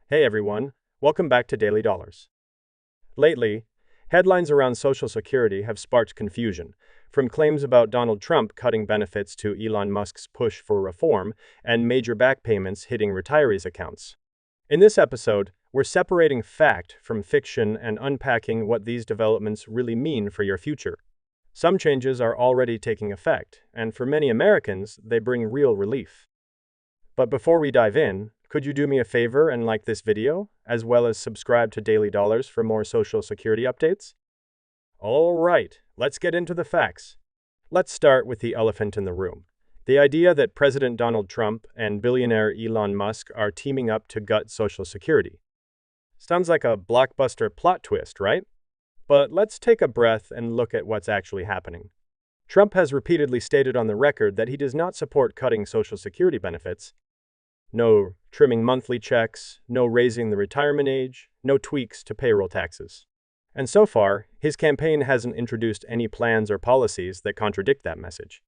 Hey everyone, welcome back to Daily Dollars. Lately, headlines around Social Security have sparked confusion, from claims about Donald Trump cutting benefits to Elon Musk's push for reform and major back payments hitting retirees' accounts. In this episode, we're separating fact from fiction and unpacking what these developments really mean for your future. Some changes are already taking effect, and for many Americans, they bring real relief. But before we dive in, could you do me a favor and like this video, as well as subscribe to Daily Dollars for more Social Security updates? All right, let's get into the facts. Let's start with the elephant in the room. The idea that President Donald Trump and billionaire Elon Musk are teaming up to gut Social Security. Sounds like a blockbuster plot twist, right? But let's take a breath and look at what's actually happening. Trump has repeatedly stated on the record that he does not support cutting Social Security benefits. No trimming monthly checks, no raising the retirement age, no tweaks to payroll taxes. And so far, his campaign hasn't introduced any plans or policies that contradict that message.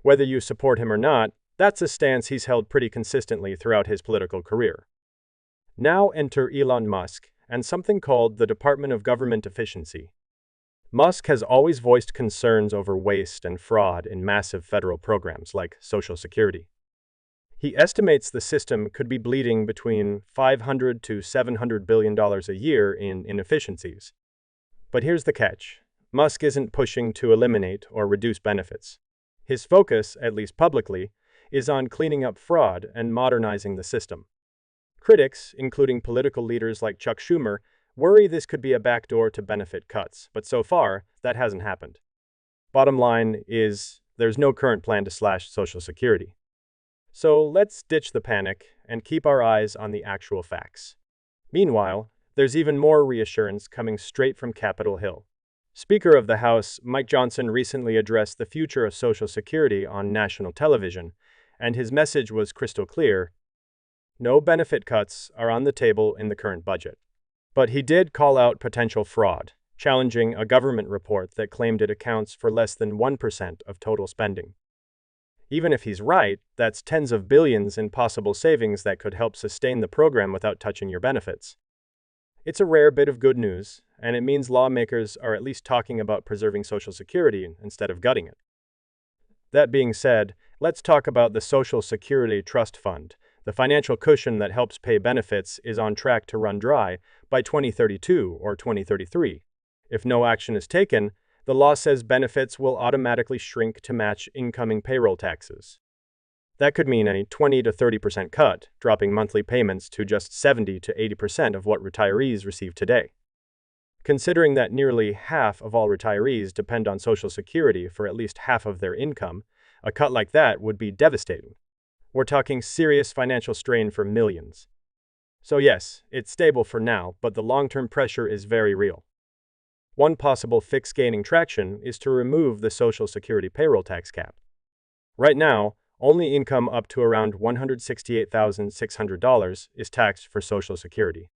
Whether you support him or not, that's a stance he's held pretty consistently throughout his political career. Now enter Elon Musk and something called the Department of Government Efficiency. Musk has always voiced concerns over waste and fraud in massive federal programs like Social Security. He estimates the system could be bleeding between $500 to $700 billion a year in inefficiencies. But here's the catch. Musk isn't pushing to eliminate or reduce benefits. His focus, at least publicly, is on cleaning up fraud and modernizing the system. Critics, including political leaders like Chuck Schumer, worry this could be a backdoor to benefit cuts, but so far, that hasn't happened. Bottom line is, there's no current plan to slash Social Security. So let's ditch the panic and keep our eyes on the actual facts. Meanwhile, there's even more reassurance coming straight from Capitol Hill. Speaker of the House Mike Johnson recently addressed the future of Social Security on national television, and his message was crystal clear. No benefit cuts are on the table in the current budget. But he did call out potential fraud, challenging a government report that claimed it accounts for less than 1% of total spending. Even if he's right, that's tens of billions in possible savings that could help sustain the program without touching your benefits. It's a rare bit of good news, and it means lawmakers are at least talking about preserving Social Security instead of gutting it. That being said, let's talk about the Social Security Trust Fund. The financial cushion that helps pay benefits is on track to run dry by 2032 or 2033. If no action is taken, the law says benefits will automatically shrink to match incoming payroll taxes. That could mean a 20 to 30% cut, dropping monthly payments to just 70 to 80% of what retirees receive today. Considering that nearly half of all retirees depend on Social Security for at least half of their income, a cut like that would be devastating. We're talking serious financial strain for millions. So yes, it's stable for now, but the long-term pressure is very real. One possible fix gaining traction is to remove the Social Security payroll tax cap. Right now, only income up to around $168,600 is taxed for Social Security.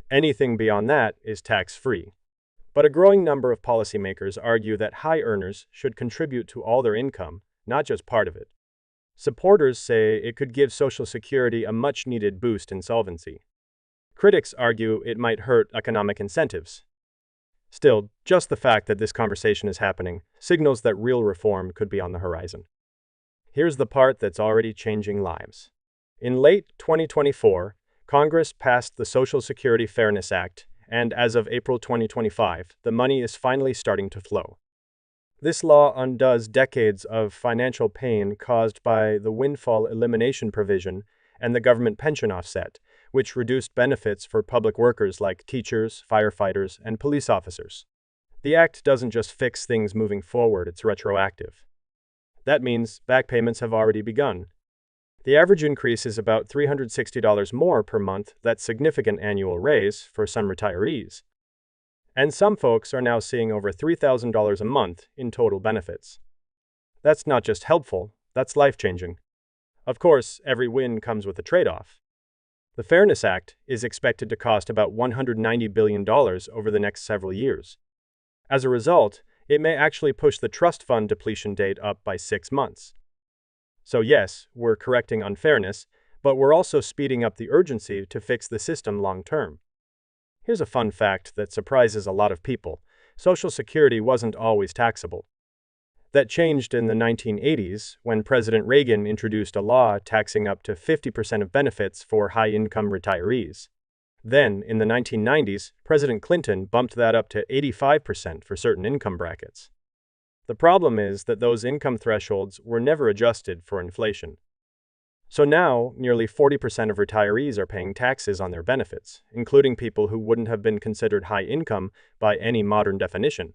Anything beyond that is tax-free. But a growing number of policymakers argue that high earners should contribute to all their income, not just part of it. Supporters say it could give Social Security a much-needed boost in solvency. Critics argue it might hurt economic incentives. Still, just the fact that this conversation is happening signals that real reform could be on the horizon. Here's the part that's already changing lives. In late 2024, Congress passed the Social Security Fairness Act, and as of April 2025, the money is finally starting to flow. This law undoes decades of financial pain caused by the windfall elimination provision and the government pension offset, which reduced benefits for public workers like teachers, firefighters, and police officers. The act doesn't just fix things moving forward, it's retroactive. That means back payments have already begun. The average increase is about $360 more per month, that's significant annual raise for some retirees. And some folks are now seeing over $3,000 a month in total benefits. That's not just helpful, that's life-changing. Of course, every win comes with a trade-off. The Fairness Act is expected to cost about $190 billion over the next several years. As a result, it may actually push the trust fund depletion date up by 6 months. So yes, we're correcting unfairness, but we're also speeding up the urgency to fix the system long term. Here's a fun fact that surprises a lot of people. Social Security wasn't always taxable. That changed in the 1980s when President Reagan introduced a law taxing up to 50% of benefits for high-income retirees. Then, in the 1990s, President Clinton bumped that up to 85% for certain income brackets. The problem is that those income thresholds were never adjusted for inflation. So now, nearly 40% of retirees are paying taxes on their benefits, including people who wouldn't have been considered high income by any modern definition.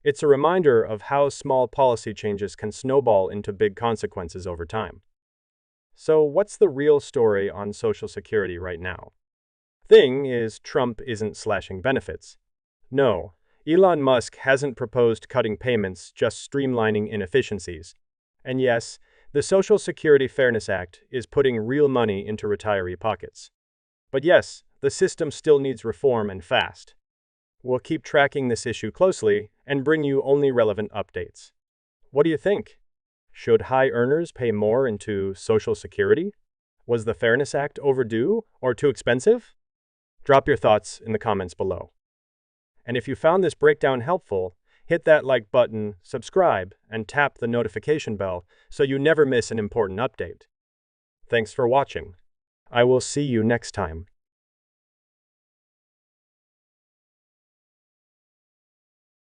It's a reminder of how small policy changes can snowball into big consequences over time. So, what's the real story on Social Security right now? Thing is, Trump isn't slashing benefits. No, Elon Musk hasn't proposed cutting payments, just streamlining inefficiencies. And yes, the Social Security Fairness Act is putting real money into retiree pockets. But yes, the system still needs reform and fast. We'll keep tracking this issue closely and bring you only relevant updates. What do you think? Should high earners pay more into Social Security? Was the Fairness Act overdue or too expensive? Drop your thoughts in the comments below. And if you found this breakdown helpful, hit that like button, subscribe, and tap the notification bell so you never miss an important update. Thanks for watching. I will see you next time.